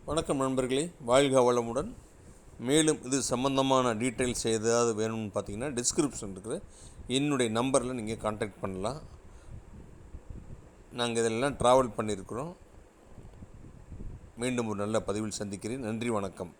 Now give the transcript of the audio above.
வணக்கம் நண்பர்களே, வாழ்க வளமுடன். மேலும் இது சம்மந்தமான டீட்டெயில்ஸ் ஏதாவது வேணும்னு பார்த்தீங்கன்னா டிஸ்கிரிப்ஷன் இருக்கிற என்னுடைய நம்பரில் நீங்கள் கான்டாக்ட் பண்ணலாம். நாங்கள் இதெல்லாம் ட்ராவல் பண்ணியிருக்கிறோம். மீண்டும் ஒரு நல்ல பதிவில் சந்திக்கிறேன். நன்றி, வணக்கம்.